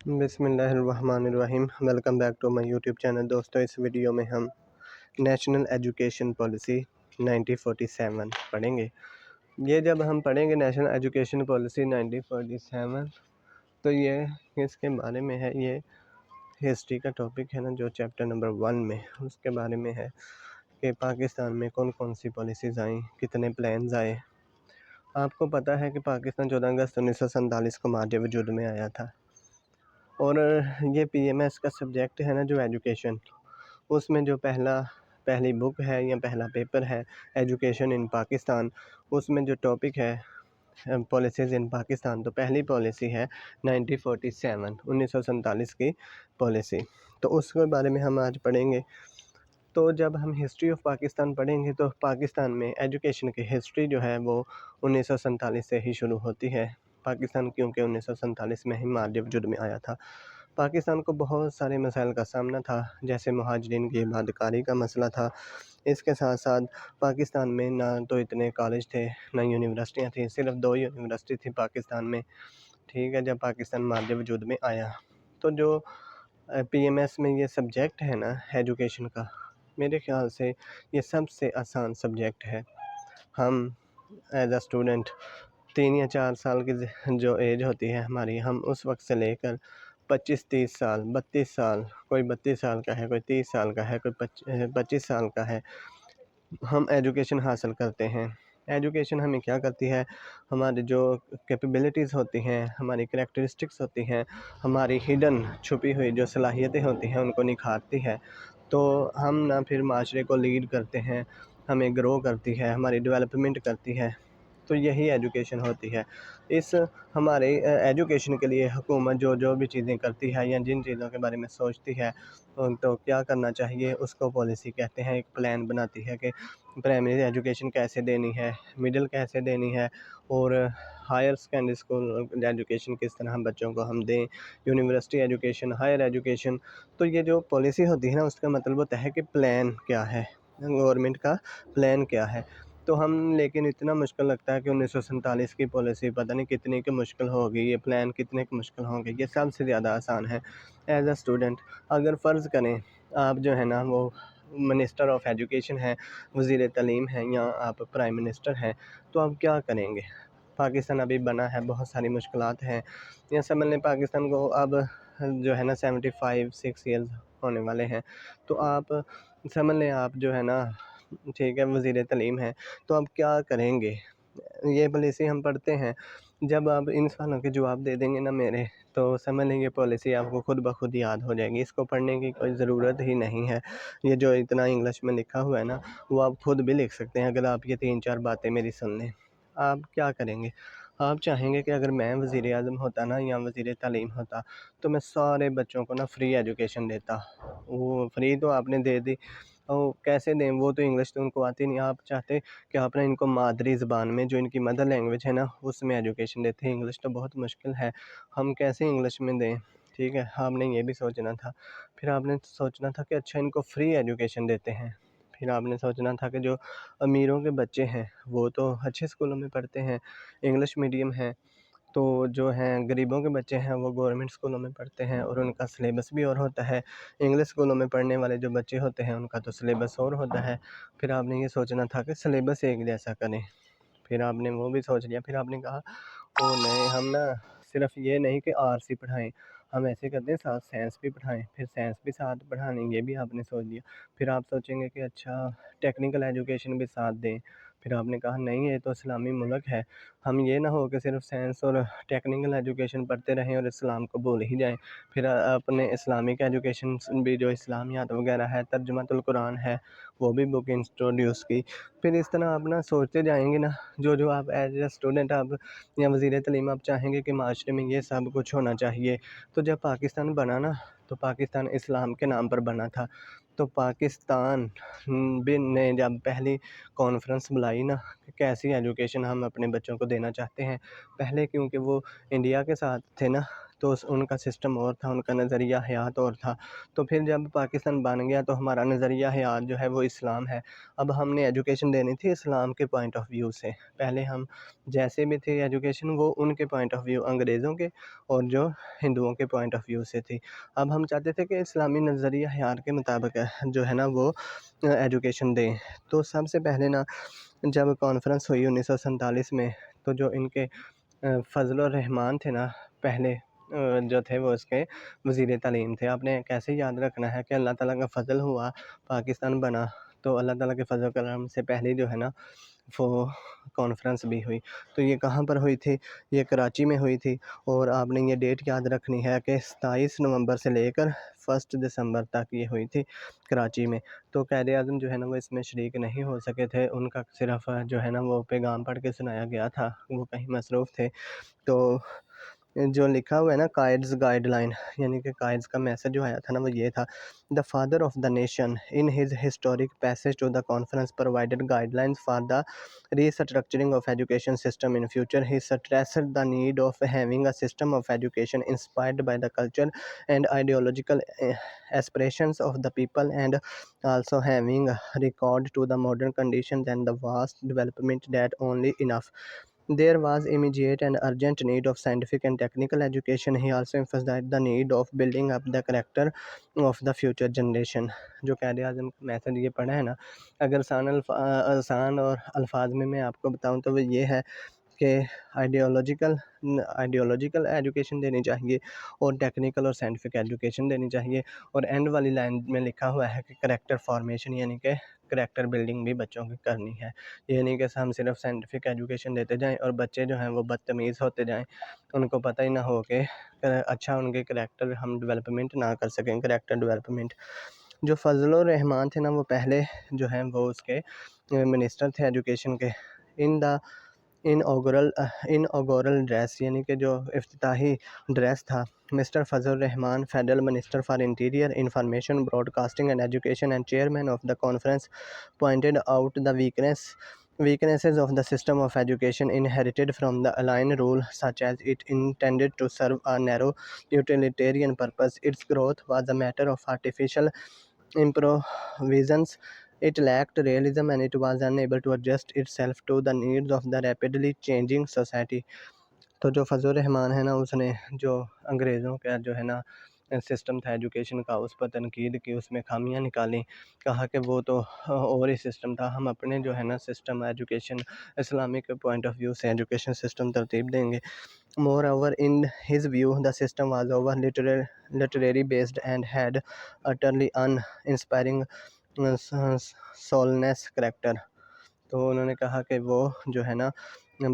بسم اللہ الرحمن الرحیم۔ Welcome back to my YouTube channel. دوستو، اس ویڈیو میں ہم نیشنل ایجوکیشن پالیسی 1947 پڑھیں گے۔ یہ جب ہم پڑھیں گے نیشنل ایجوکیشن پالیسی 1947 تو یہ اس کے بارے میں ہے، یہ ہسٹری کا ٹاپک ہے نا، جو چیپٹر نمبر 1 میں اس کے بارے میں ہے کہ پاکستان میں کون کون سی پالیسیز آئیں، کتنے پلانز آئے۔ آپ کو پتہ ہے کہ پاکستان 14 اگست 1947 کو مادِ وجود میں آیا تھا، اور یہ پی ایم ایس کا سبجیکٹ ہے نا جو ایجوکیشن، اس میں جو پہلی بک ہے یا پہلا پیپر ہے ایجوکیشن ان پاکستان، اس میں جو ٹاپک ہے پالیسیز ان پاکستان، تو پہلی پالیسی ہے 1947 کی پالیسی، تو اس کے بارے میں ہم آج پڑھیں گے۔ تو جب ہم ہسٹری آف پاکستان پڑھیں گے تو پاکستان میں ایجوکیشن کی ہسٹری جو ہے وہ 1947 سے ہی شروع ہوتی ہے۔ پاکستان کیونکہ 1947 میں ہی مادِ وجود میں آیا تھا۔ پاکستان کو بہت سارے مسائل کا سامنا تھا، جیسے مہاجرین کی عبادت کاری کا مسئلہ تھا۔ اس کے ساتھ ساتھ پاکستان میں نہ تو اتنے کالج تھے نہ یونیورسٹیاں تھیں، صرف 2 یونیورسٹی تھی پاکستان میں، ٹھیک ہے، جب پاکستان مادِ وجود میں آیا۔ تو جو پی ایم ایس میں یہ سبجیکٹ ہے نا ایجوکیشن کا، میرے خیال سے یہ سب سے آسان سبجیکٹ ہے۔ ہم ایز اے اسٹوڈنٹ 3 یا 4 سال کی جو ایج ہوتی ہے ہماری، ہم اس وقت سے لے کر 25-30 سال 32 سال، کوئی 32 سال کا ہے، کوئی 30 سال کا ہے، کوئی 25 سال کا ہے، ہم ایجوکیشن حاصل کرتے ہیں۔ ایجوکیشن ہمیں کیا کرتی ہے؟ ہماری جو کیپیبلٹیز ہوتی ہیں، ہماری کریکٹرسٹکس ہوتی ہیں، ہماری ہڈن چھپی ہوئی جو صلاحیتیں ہوتی ہیں ان کو نکھارتی ہے، تو ہم نہ پھر معاشرے کو لیڈ کرتے ہیں، ہمیں گرو کرتی ہے، ہماری ڈیولپمنٹ کرتی ہے، تو یہی ایجوکیشن ہوتی ہے۔ اس ہمارے ایجوکیشن کے لیے حکومت جو بھی چیزیں کرتی ہے یا جن چیزوں کے بارے میں سوچتی ہے تو کیا کرنا چاہیے، اس کو پالیسی کہتے ہیں۔ ایک پلان بناتی ہے کہ پرائمری ایجوکیشن کیسے دینی ہے، مڈل کیسے دینی ہے، اور ہائر سیکنڈری اسکول ایجوکیشن کس طرح بچوں کو ہم دیں، یونیورسٹی ایجوکیشن، ہائر ایجوکیشن۔ تو یہ جو پالیسی ہوتی ہے نا، اس کا مطلب ہوتا ہے کہ پلان کیا ہے، گورنمنٹ کا پلان کیا ہے۔ تو ہم لیکن اتنا مشکل لگتا ہے کہ 1947 کی پالیسی پتہ نہیں کتنی کی مشکل ہوگی، یہ پلان کتنے کی مشکل ہوگی، یہ سب سے زیادہ آسان ہے۔ ایز اے اسٹوڈنٹ اگر فرض کریں آپ جو ہے نا وہ منسٹر آف ایجوکیشن ہیں، وزیر تعلیم ہیں، یا آپ پرائم منسٹر ہیں، تو آپ کیا کریں گے؟ پاکستان ابھی بنا ہے، بہت ساری مشکلات ہیں، یا سمجھ لیں پاکستان کو اب جو ہے نا 75-6 ایئرز ہونے والے ہیں، تو آپ سمجھ لیں آپ جو ہے نا، ٹھیک ہے، وزیر تعلیم ہیں، تو آپ کیا کریں گے؟ یہ پالیسی ہم پڑھتے ہیں، جب آپ ان سوالوں کے جواب دے دیں گے نا میرے، تو سمجھ لیں گے پالیسی آپ کو خود بخود یاد ہو جائے گی، اس کو پڑھنے کی کوئی ضرورت ہی نہیں ہے۔ یہ جو اتنا انگلش میں لکھا ہوا ہے نا، وہ آپ خود بھی لکھ سکتے ہیں اگر آپ یہ 3-4 باتیں میری سن لیں۔ آپ کیا کریں گے؟ آپ چاہیں گے کہ اگر میں وزیر اعظم ہوتا نا یا وزیر تعلیم ہوتا تو میں سارے بچوں کو نا فری ایجوکیشن دیتا۔ وہ فری تو آپ نے دے دی، اور کیسے دیں؟ وہ تو انگلش تو ان کو آتی نہیں۔ آپ چاہتے کہ آپ نے ان کو مادری زبان میں، جو ان کی مدر لینگویج ہے نا، اس میں ایجوکیشن دیتے ہیں۔ انگلش تو بہت مشکل ہے، ہم کیسے انگلش میں دیں؟ ٹھیک ہے، آپ نے یہ بھی سوچنا تھا۔ پھر آپ نے سوچنا تھا کہ اچھا ان کو فری ایجوکیشن دیتے ہیں۔ پھر آپ نے سوچنا تھا کہ جو امیروں کے بچے ہیں وہ تو اچھے اسکولوں میں پڑھتے ہیں، انگلش میڈیم ہیں، تو جو ہیں غریبوں کے بچے ہیں وہ گورنمنٹ اسکولوں میں پڑھتے ہیں، اور ان کا سلیبس بھی اور ہوتا ہے۔ انگلش اسکولوں میں پڑھنے والے جو بچے ہوتے ہیں ان کا تو سلیبس اور ہوتا ہے۔ پھر آپ نے یہ سوچنا تھا کہ سلیبس ایک جیسا کریں، پھر آپ نے وہ بھی سوچ لیا۔ پھر آپ نے کہا او نہیں، ہم نا صرف یہ نہیں کہ RC پڑھائیں، ہم ایسے کرتے ہیں ساتھ سائنس بھی پڑھائیں، پھر سائنس بھی ساتھ پڑھانے، یہ بھی آپ نے سوچ لیا۔ پھر آپ سوچیں گے کہ اچھا ٹیکنیکل ایجوکیشن بھی ساتھ دیں، پھر آپ نے کہا نہیں، یہ تو اسلامی ملک ہے، ہم یہ نہ ہو کہ صرف سائنس اور ٹیکنیکل ایجوکیشن پڑھتے رہیں اور اسلام کو بھول ہی جائیں۔ پھر اپنے اسلامک ایجوکیشن بھی، جو اسلامیات وغیرہ ہے، ترجمۃ القرآن ہے، وہ بھی بک انٹروڈیوس کی۔ پھر اس طرح آپ نا سوچتے جائیں گے نا، جو آپ ایز اے اسٹوڈنٹ آپ یا وزیر تعلیم آپ چاہیں گے کہ معاشرے میں یہ سب کچھ ہونا چاہیے۔ تو جب پاکستان بنا نا، تو پاکستان اسلام کے نام پر بنا تھا، تو پاکستان نے جب پہلی کانفرنس بلائی نا کہ کیسی ایجوکیشن ہم اپنے بچوں کو دینا چاہتے ہیں، پہلے کیونکہ وہ انڈیا کے ساتھ تھے نا، تو ان کا سسٹم اور تھا، ان کا نظریہ حیات اور تھا. تو پھر جب پاکستان بن گیا تو ہمارا نظریہ حیات جو ہے وہ اسلام ہے. اب ہم نے ایجوکیشن دینی تھی اسلام کے پوائنٹ آف ویو سے. پہلے ہم جیسے بھی تھے ایجوکیشن وہ ان کے پوائنٹ آف ویو انگریزوں کے اور جو ہندوؤں کے پوائنٹ آف ویو سے تھی. اب ہم چاہتے تھے کہ اسلامی نظریہ حیات کے مطابق جو ہے نا وہ ایجوکیشن دیں. تو سب سے پہلے نا جب کانفرنس ہوئی 1947 میں، تو جو ان کے فضل الرحمان تھے نا پہلے جو تھے وہ اس کے وزیر تعلیم تھے. آپ نے کیسے یاد رکھنا ہے کہ اللہ تعالیٰ کا فضل ہوا پاکستان بنا، تو اللہ تعالیٰ کے فضل و کرم سے پہلے جو ہے نا وہ کانفرنس بھی ہوئی. تو یہ کہاں پر ہوئی تھی؟ یہ کراچی میں ہوئی تھی. اور آپ نے یہ ڈیٹ یاد رکھنی ہے کہ 27 نومبر سے لے کر 1 دسمبر تک یہ ہوئی تھی کراچی میں. تو قائد اعظم جو ہے نا وہ اس میں شریک نہیں ہو سکے تھے، ان کا صرف جو ہے نا وہ پیغام پڑھ کے سنایا گیا تھا، وہ کہیں مصروف تھے. تو جو لکھا ہوا ہے نا قائد's گائیڈ لائن، یعنی کہ قائد کا میسج جو آیا تھا نا وہ یہ تھا: the father of the nation in his historic message to the conference provided guidelines for the restructuring of education system in future. He stressed the need of having a system of education inspired by the culture and ideological aspirations of the people, and also having regard to the modern conditions and the vast development that only enough. There was immediate and urgent need of scientific and technical education. He also emphasized the need of building up the character of the future generation. جو قائد اعظم کا message یہ پڑھا ہے نا، اگر آسان اور الفاظ میں آپ کو بتاؤں تو وہ یہ ہے کہ آئیڈیولوجیکل ایجوکیشن دینی چاہیے اور ٹیکنیکل اور سائنٹیفک ایجوکیشن دینی چاہیے. اور اینڈ والی لائن میں لکھا ہوا ہے کہ کریکٹر فارمیشن، یعنی کہ کریکٹر بلڈنگ بھی بچوں کی کرنی ہے. یہ نہیں کہ ہم صرف سائنٹیفک ایجوکیشن دیتے جائیں اور بچے جو ہیں وہ بدتمیز ہوتے جائیں، ان کو پتہ ہی نہ ہو کہ اچھا ان کے کریکٹر ہم ڈیولپمنٹ نہ کر سکیں. Character development. جو فضل الرحمان تھے نا وہ پہلے جو ہیں وہ اس کے منسٹر تھے ایجوکیشن کے. ان اوگورل ڈریس، یعنی کہ جو افتتاحی ڈریس تھا، Mr Fazal ur Rahman federal minister for interior information broadcasting and education and chairman of the conference pointed out the weaknesses of the system of education inherited from the Align rule, such as it intended to serve a narrow utilitarian purpose. Its growth was a matter of artificial improvisations. It lacked realism and it was unable to adjust itself to the needs of the rapidly changing society. تو جو فضل الرحمان ہے نا اس نے جو انگریزوں کا جو ہے نا سسٹم تھا ایجوکیشن کا اس پر تنقید کی، اس میں خامیاں نکالیں، کہا کہ وہ تو اور ہی سسٹم تھا، ہم اپنے جو ہے نا system education Islamic point of view سے ایجوکیشن سسٹم ترتیب دیں گے. Moreover, in his view, the system was over literary based and had utterly uninspiring soulless character. تو انہوں نے کہا کہ وہ جو ہے نا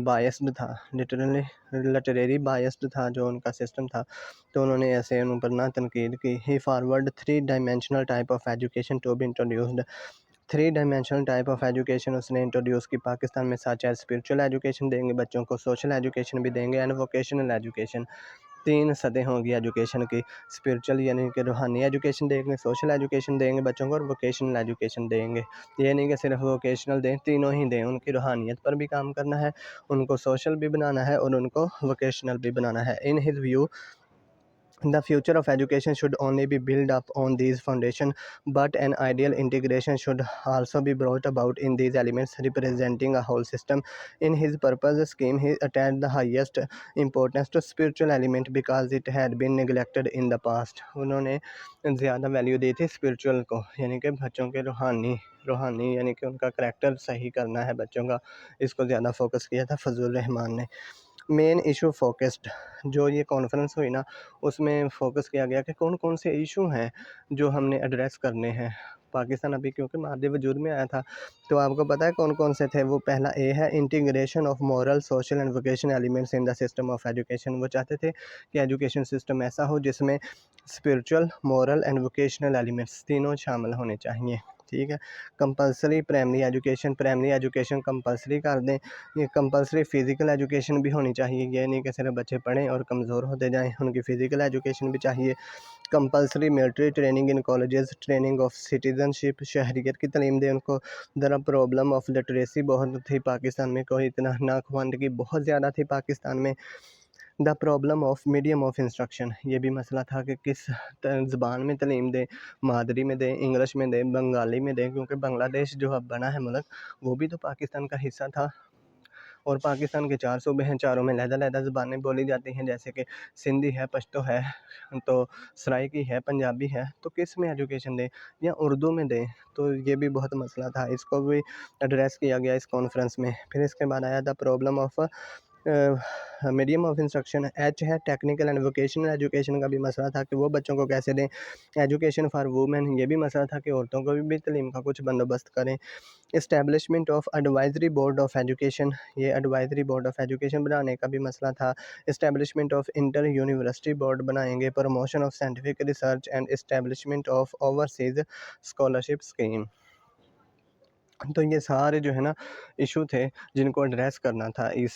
بائسڈ تھا، لٹریری بائسڈ تھا جو ان کا سسٹم تھا. تو انہوں نے ایسے ان پر نہ تنقید کی. ہی forward 3 dimensional type of education to be introduced. 3 dimensional type of education اس نے انٹروڈیوس کی پاکستان میں، سچ ایز اسپریچول ایجوکیشن دیں گے بچوں کو، سوشل ایجوکیشن بھی دیں گے، اینڈ ووکیشنل ایجوکیشن. 3 سطح ہوں گی ایجوکیشن کی. اسپریچول یعنی کہ روحانی ایجوکیشن دیں گے، سوشل ایجوکیشن دیں گے بچوں کو، اور ووکیشنل ایجوکیشن دیں گے. یہ نہیں کہ صرف ووکیشنل دیں، تینوں ہی دیں. ان کی روحانیت پر بھی کام کرنا ہے، ان کو سوشل بھی بنانا ہے اور ان کو ووکیشنل بھی بنانا ہے. In his view, the future of education should only be built up on these foundations, but an ideal integration should also be brought about in these elements, representing a whole system. In his purpose scheme, he attached the highest importance to spiritual element because it had been neglected in the past. انہوں نے زیادہ value دی تھی spiritual کو، یعنی کہ بچوں کے روحانی یعنی کہ ان کا کریکٹر صحیح کرنا ہے بچوں کا، اس کو زیادہ فوکس کیا تھا فضل الرحمان نے. Main issue focused. جو یہ کانفرنس ہوئی نا اس میں فوکس کیا گیا کہ کون کون سے ایشو ہیں جو ہم نے ایڈریس کرنے ہیں. پاکستان ابھی کیونکہ مادے وجود میں آیا تھا تو آپ کو پتہ ہے کون کون سے تھے. وہ پہلا اے ہے integration of moral social and vocational elements in the system of education. وہ چاہتے تھے کہ ایجوکیشن سسٹم ایسا ہو جس میں spiritual, moral and vocational elements تینوں شامل ہونے چاہیے. ٹھیک ہے. کمپلسری پرائمری ایجوکیشن کمپلسری کر دیں. یہ کمپلسری فزیکل ایجوکیشن بھی ہونی چاہیے، یہ نہیں کہ صرف بچے پڑھیں اور کمزور ہوتے جائیں، ان کی فزیکل ایجوکیشن بھی چاہیے. Compulsory military training in colleges, training of citizenship, شہریت کی تعلیم دیں ان کو. ذرا پرابلم آف لٹریسی بہت تھی پاکستان میں، کوئی اتنا ناخواندگی بہت زیادہ تھی پاکستان میں. دا problem of medium of instruction, یہ بھی مسئلہ تھا کہ کس زبان میں تعلیم دیں، مادری میں دیں، انگلش میں دیں، بنگالی میں دیں، کیونکہ بنگلہ دیش جو اب بنا ہے ملک وہ بھی تو پاکستان کا حصہ تھا، اور پاکستان کے 4 صوبے ہیں، چاروں میں علیحدہ زبانیں بولی جاتی ہیں، جیسے کہ سندھی ہے، پشتو ہے، تو سرائیکی ہے، پنجابی ہے، تو کس میں ایجوکیشن دیں یا اردو میں دیں؟ تو یہ بھی بہت مسئلہ تھا، اس کو بھی ایڈریس کیا گیا اس کانفرنس میں۔ پھر اس کے بعد آیا the problem of medium of instruction, H ہے ٹیکنیکل اینڈ ووکیشنل ایجوکیشن کا بھی مسئلہ تھا کہ وہ بچوں کو کیسے دیں۔ ایجوکیشن فار وومن، یہ بھی مسئلہ تھا کہ عورتوں کو بھی تعلیم کا کچھ بندوبست کریں۔ Establishment of advisory board of education, یہ ایڈوائزری بورڈ آف ایجوکیشن بنانے کا بھی مسئلہ تھا۔ Establishment of inter university board بنائیں گے۔ Promotion of scientific research and establishment of overseas scholarship scheme. تو یہ سارے جو ہے نا ایشو تھے جن کو ایڈریس کرنا تھا اس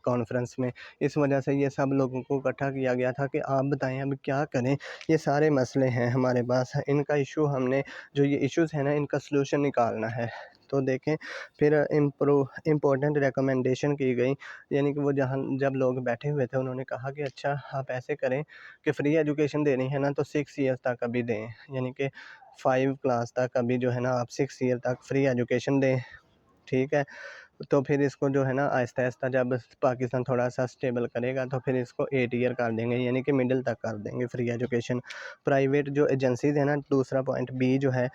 کانفرنس میں، اس وجہ سے یہ سب لوگوں کو اکٹھا کیا گیا تھا کہ آپ بتائیں اب کیا کریں، یہ سارے مسئلے ہیں ہمارے پاس، ان کا ایشو ہم نے جو یہ ایشوز ہیں نا ان کا سلوشن نکالنا ہے۔ تو دیکھیں پھر امپورٹنٹ ریکمنڈیشن کی گئی، یعنی کہ وہ جب لوگ بیٹھے ہوئے تھے انہوں نے کہا کہ اچھا آپ ایسے کریں کہ فری ایجوکیشن دینی ہے نا تو 6 ایئرس تک ابھی دیں، یعنی کہ 5 کلاس تک ابھی جو ہے نا آپ 6 ایئر تک فری ایجوکیشن دیں، ٹھیک ہے۔ تو پھر اس کو جو ہے نا آہستہ آہستہ جب پاکستان تھوڑا سا اسٹیبل کرے گا تو پھر اس کو 8 ایئر کر دیں گے، یعنی کہ مڈل تک کر دیں گے فری ایجوکیشن۔ پرائیویٹ جو ایجنسیز ہیں نا، دوسرا پوائنٹ بی جو ہے،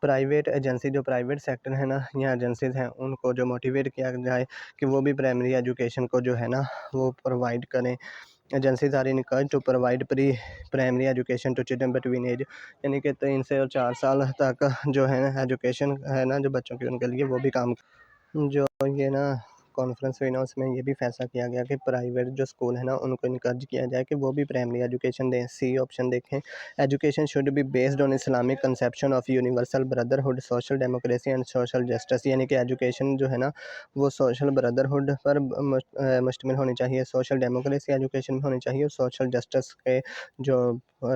پرائیویٹ ایجنسی جو پرائیویٹ سیکٹر ہے نا یا ایجنسیز ہیں ان کو جو موٹیویٹ کیا جائے کہ وہ بھی پرائمری ایجوکیشن کو جو ہے نا وہ پرووائڈ کریں۔ Agencies are encouraged to provide primary education to children between age, یعنی کہ 3 سے 4 سال تک جو ہے نا ایجوکیشن ہے نا جو بچوں کی ان کے لیے وہ بھی کام جو یہ نا کانفرنس ہوئی نا اس میں یہ بھی فیصلہ کیا گیا کہ پرائیویٹ جو اسکول ہیں نا ان کو انکریج کیا جائے کہ وہ بھی پرائمری ایجوکیشن دیں۔ سی آپشن دیکھیں، education should be based on Islamic conception of universal brotherhood, social democracy and social justice, یعنی کہ ایجوکیشن جو ہے نا وہ سوشل بردرہڈ پر مشتمل ہونی چاہیے، سوشل ڈیموکریسی ایجوکیشن میں ہونی چاہیے، اور سوشل جسٹس کے جو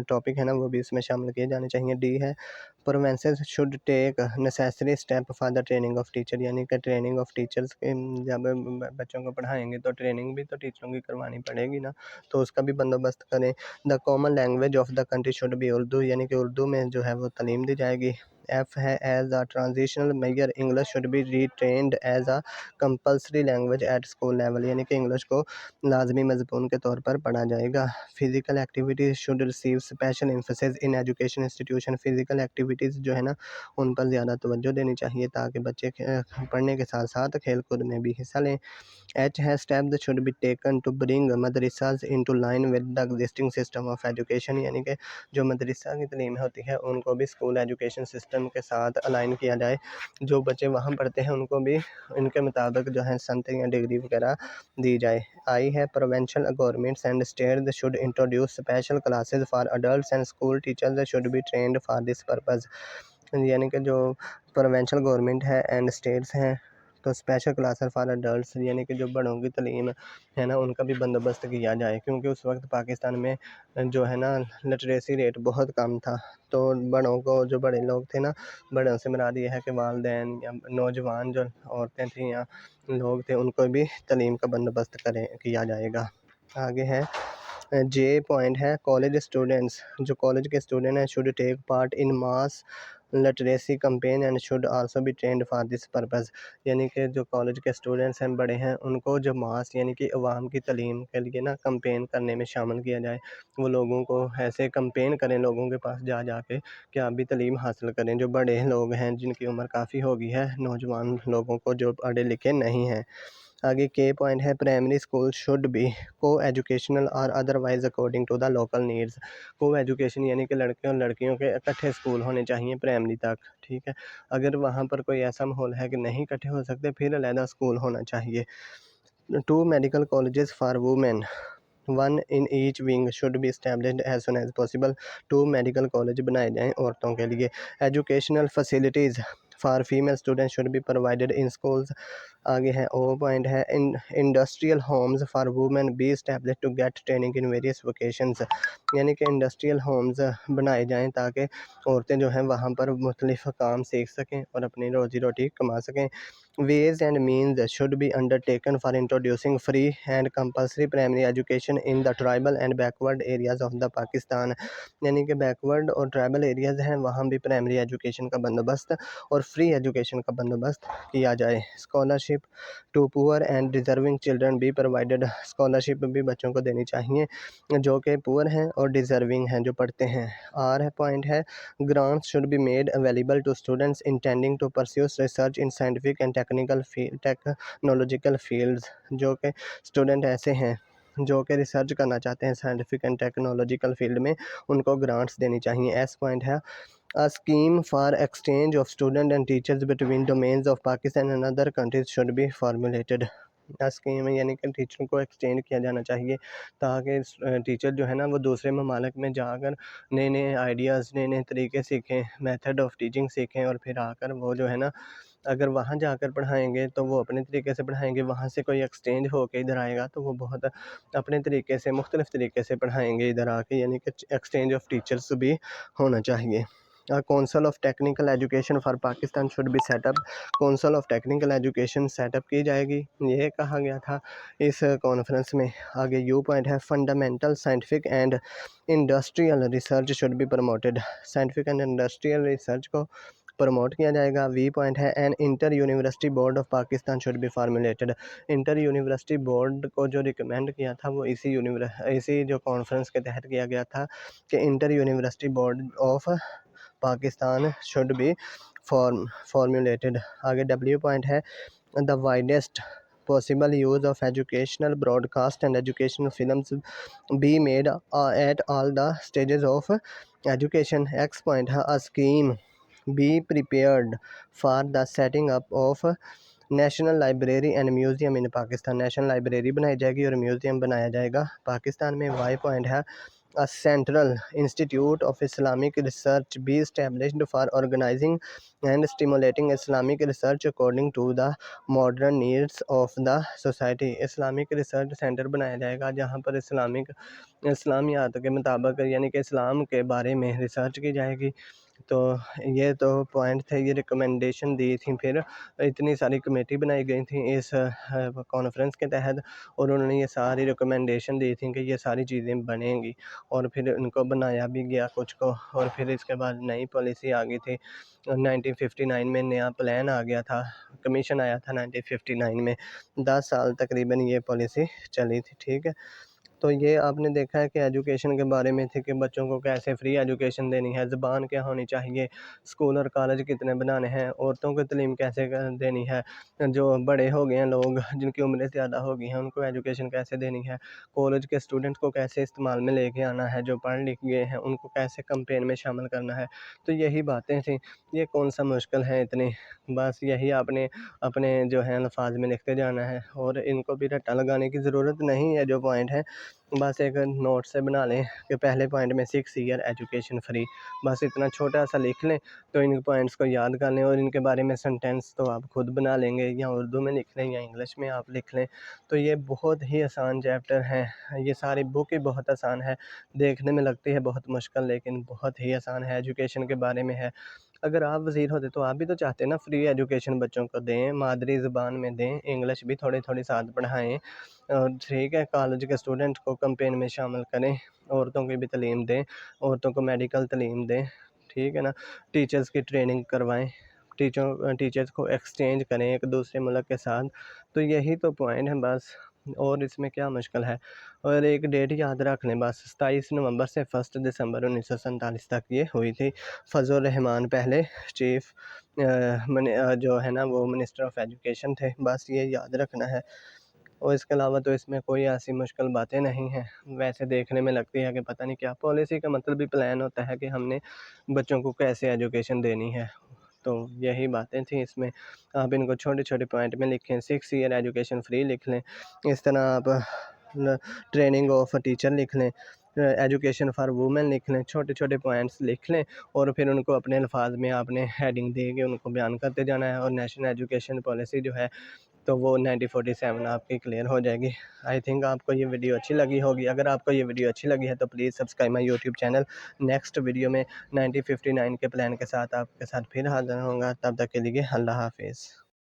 ٹاپک ہے نا وہ بھی اس میں شامل کیے جانے چاہیے۔ ڈی ہے provinces should take necessary step for the training of teacher, یعنی کہ ٹریننگ آف ٹیچرس کے جب بچوں کو پڑھائیں گے تو ٹریننگ بھی تو ٹیچروں کی کروانی پڑے گی نا، تو اس کا بھی بندوبست کریں۔ The common language of the country should be Urdu, یعنی کہ اردو میں جو ہے وہ تعلیم دی جائے گی۔ ایف ہے as a transitional measure English should be retained as a compulsory language at school level, یعنی کہ انگلش کو لازمی مضمون کے طور پر پڑھا جائے گا۔ Physical activities should receive special emphasis in education institution, physical activities جو ہے نا ان پر زیادہ توجہ دینی چاہیے تاکہ بچے پڑھنے کے ساتھ ساتھ کھیل کود میں بھی حصہ لیں۔ ایچ ہے steps should be taken to bring مدرساز into line with the existing system of education, یعنی کہ جو مدرسہ کی تعلیم ہوتی ہے ان کو بھی اسکول ایجوکیشن سسٹم کے ساتھ الائن کیا جائے، جو بچے وہاں پڑھتے ہیں ان کو بھی ان کے مطابق جو ہے سمتھنگ یا ڈگری وغیرہ دی جائے۔ آئی ہے provincial governments and states should introduce special classes for adults and school teachers should be trained for this purpose, یعنی کہ جو پروونشل گورنمنٹ ہے اینڈ اسٹیٹس ہیں تو اسپیشل کلاسز فار اڈلٹس، یعنی کہ جو بڑوں کی تعلیم ہے نا ان کا بھی بندوبست کیا جائے، کیونکہ اس وقت پاکستان میں جو ہے نا لٹریسی ریٹ بہت کم تھا، تو بڑوں کو جو بڑے لوگ تھے نا، بڑوں سے مراد یہ ہے کہ والدین یا نوجوان جو عورتیں تھیں یا لوگ تھے ان کو بھی تعلیم کا بندوبست کیا جائے گا۔ آگے ہے جے پوائنٹ ہے کالج اسٹوڈنٹس، جو کالج کے اسٹوڈنٹ ہیں should take part in mass literacy campaign and should also be trained for this purpose, یعنی کہ جو کالج کے اسٹوڈنٹس ہیں بڑے ہیں ان کو جو ماس یعنی کہ عوام کی تعلیم کے لیے نا کمپین کرنے میں شامل کیا جائے، وہ لوگوں کو ایسے کمپین کریں لوگوں کے پاس جا کے کہ آپ بھی تعلیم حاصل کریں، جو بڑے لوگ ہیں جن کی عمر کافی ہو گئی ہے، نوجوان لوگوں کو جو پڑھے لکھے نہیں ہیں۔ آگے کے پوائنٹ ہے primary school should be coeducational or otherwise according to the local needs, coeducation یعنی کہ لڑکے اور لڑکیوں کے اکٹھے اسکول ہونے چاہیے پرائمری تک، ٹھیک ہے۔ اگر وہاں پر کوئی ایسا ماحول ہے کہ نہیں اکٹھے ہو سکتے پھر علیحدہ اسکول ہونا چاہیے۔ 2 medical colleges for women, 1 in each wing should be established as soon as possible، 2 medical college بنائے جائیں عورتوں کے لیے۔ Educational facilities for female students should be provided in schools. آگے ہے او پوائنٹ ہے industrial homes for women be establish to get training in various vocations, یعنی کہ انڈسٹریل ہومز بنائے جائیں تاکہ عورتیں جو ہیں وہاں پر مختلف کام سیکھ سکیں اور اپنی روزی روٹی کما سکیں۔ ways and means should be undertaken for introducing free and compulsory primary education in the tribal and backward areas of the Pakistan. یعنی کہ بیکورڈ اور ٹرائبل ایریاز ہیں وہاں بھی پرائمری ایجوکیشن کا بندوبست اور فری ایجوکیشن کا بندوبست کیا جائے. Scholarship to poor and deserving children بھی پرووائڈیڈ. اسکالرشپ بھی بچوں کو دینی چاہیے جو کہ پور ہیں اور ڈیزرونگ ہیں جو پڑھتے ہیں. اور پوائنٹ ہے grants should be made available to students intending to pursue research in scientific and technological fields. جو کہ اسٹوڈنٹ ایسے ہیں جو کہ ریسرچ کرنا چاہتے ہیں سائنٹیفک اینڈ ٹیکنالوجیکل فیلڈ میں ان کو گرانٹس دینی چاہیے. ایس پوائنٹ ہے A scheme for exchange of students and teachers between domains of Pakistan and other countries should be formulated. Scheme یعنی کہ ٹیچروں کو ایکسچینج کیا جانا چاہیے تاکہ ٹیچر جو ہے نا وہ دوسرے ممالک میں جا کر نئے نئے آئیڈیاز نئے نئے طریقے سیکھیں میتھڈ آف ٹیچنگ سیکھیں اور پھر آ کر وہ جو ہے نا اگر وہاں جا کر پڑھائیں گے تو وہ اپنے طریقے سے پڑھائیں گے. وہاں سے کوئی ایکسچینج ہو کے ادھر آئے گا تو وہ بہت اپنے طریقے سے مختلف طریقے سے پڑھائیں گے ادھر آ کے. یعنی کہ ایکسچینج آف ٹیچرس بھی ہونا چاہیے. Council of technical education for Pakistan should be set up. Council of technical education set up کی جائے گی یہ کہا گیا تھا اس کانفرنس میں. آگے یو پوائنٹ ہے fundamental scientific and industrial research should be promoted. Scientific and industrial research کو پروموٹ کیا جائے گا. وی پوائنٹ ہے an inter university board of Pakistan should be formulated. Inter university board کو جو ریکمینڈ کیا تھا وہ اسی جو کانفرنس کے تحت کیا گیا تھا کہ inter university board of Pakistan should be formulated. آگے ڈبلیو پوائنٹ ہے the widest possible use of educational broadcast and educational films be made at all the stages of education. X point ہے a scheme be prepared for the setting up of national library and museum in Pakistan. National library بنائی جائے گی اور museum بنایا جائے گا پاکستان میں. Y point ہے A central institute of Islamic research be established for organizing and stimulating Islamic research according to the modern needs of the society. Islamic research centre بنایا جائے گا جہاں پر اسلامیات کے مطابق یعنی کہ اسلام کے بارے میں ریسرچ کی جائے گی. تو یہ تو پوائنٹ تھے یہ ریکمنڈیشن دی تھیں. پھر اتنی ساری کمیٹی بنائی گئی تھیں اس کانفرنس کے تحت اور انہوں نے یہ ساری ریکمنڈیشن دی تھیں کہ یہ ساری چیزیں بنیں گی اور پھر ان کو بنایا بھی گیا کچھ کو. اور پھر اس کے بعد نئی پالیسی آ گئی تھی 1959 میں نیا پلان آ گیا تھا کمیشن آیا تھا 1959 میں. 10 سال تقریباً یہ پالیسی چلی تھی. ٹھیک ہے تو یہ آپ نے دیکھا ہے کہ ایجوکیشن کے بارے میں تھے کہ بچوں کو کیسے فری ایجوکیشن دینی ہے زبان کیا ہونی چاہیے اسکول اور کالج کتنے بنانے ہیں عورتوں کو تعلیم کیسے دینی ہے جو بڑے ہو گئے ہیں لوگ جن کی عمریں زیادہ ہو گئی ہیں ان کو ایجوکیشن کیسے دینی ہے کالج کے اسٹوڈنٹ کو کیسے استعمال میں لے کے آنا ہے جو پڑھ لکھ گئے ہیں ان کو کیسے کمپین میں شامل کرنا ہے. تو یہی باتیں تھیں. یہ کون سا مشکل ہے اتنی بس یہی آپ نے اپنے جو ہے الفاظ میں لکھتے جانا ہے اور ان کو بھی رٹا لگانے کی ضرورت نہیں ہے. جو پوائنٹ ہے بس ایک نوٹ سے بنا لیں کہ پہلے پوائنٹ میں 6 ایئر ایجوکیشن فری بس اتنا چھوٹا سا لکھ لیں تو ان پوائنٹس کو یاد کر لیں اور ان کے بارے میں سینٹینس تو آپ خود بنا لیں گے یا اردو میں لکھ لیں یا انگلش میں آپ لکھ لیں. تو یہ بہت ہی آسان چیپٹر ہیں. یہ ساری بک ہی بہت آسان ہے دیکھنے میں لگتی ہے بہت مشکل لیکن بہت ہی آسان ہے ایجوکیشن کے بارے میں ہے. اگر آپ وزیر ہوتے تو آپ بھی تو چاہتے ہیں نا فری ایجوکیشن بچوں کو دیں مادری زبان میں دیں انگلش بھی تھوڑی تھوڑی ساتھ پڑھائیں اور ٹھیک ہے کالج کے اسٹوڈنٹ کو کمپین میں شامل کریں عورتوں کی بھی تعلیم دیں عورتوں کو میڈیکل تعلیم دیں. ٹھیک ہے نا ٹیچرز کی ٹریننگ کروائیں ٹیچرز کو ایکسچینج کریں ایک دوسرے ملک کے ساتھ. تو یہی تو پوائنٹ ہے بس اور اس میں کیا مشکل ہے. اور ایک ڈیٹ یاد رکھ لیں بس 27 نومبر سے 1 دسمبر 1947 تک یہ ہوئی تھی. فضل الرحمان پہلے چیف جو ہے نا وہ منسٹر آف ایجوکیشن تھے. بس یہ یاد رکھنا ہے اور اس کے علاوہ تو اس میں کوئی ایسی مشکل باتیں نہیں ہیں. ویسے دیکھنے میں لگتی ہے کہ پتہ نہیں کیا پالیسی کا مطلب بھی پلان ہوتا ہے کہ ہم نے بچوں کو کیسے ایجوکیشن دینی ہے. تو یہی باتیں تھیں اس میں. آپ ان کو چھوٹے چھوٹے پوائنٹ میں لکھیں 6 ایئر ایجوکیشن فری لکھ لیں. اس طرح آپ ٹریننگ آف ٹیچر لکھ لیں ایجوکیشن فار وومن لکھ لیں. چھوٹے چھوٹے پوائنٹس لکھ لیں اور پھر ان کو اپنے الفاظ میں آپ نے ہیڈنگ دے کے ان کو بیان کرتے جانا ہے. اور نیشنل ایجوکیشن پالیسی جو ہے تو وہ 1947 آپ کی کلیئر ہو جائے گی. آئی تھنک آپ کو یہ ویڈیو اچھی لگی ہوگی. اگر آپ کو یہ ویڈیو اچھی لگی ہے تو please subscribe my YouTube channel. Next video میں 1959 کے پلان کے ساتھ آپ کے ساتھ پھر حاضر ہوں گا. تب تک کے لیے اللہ حافظ.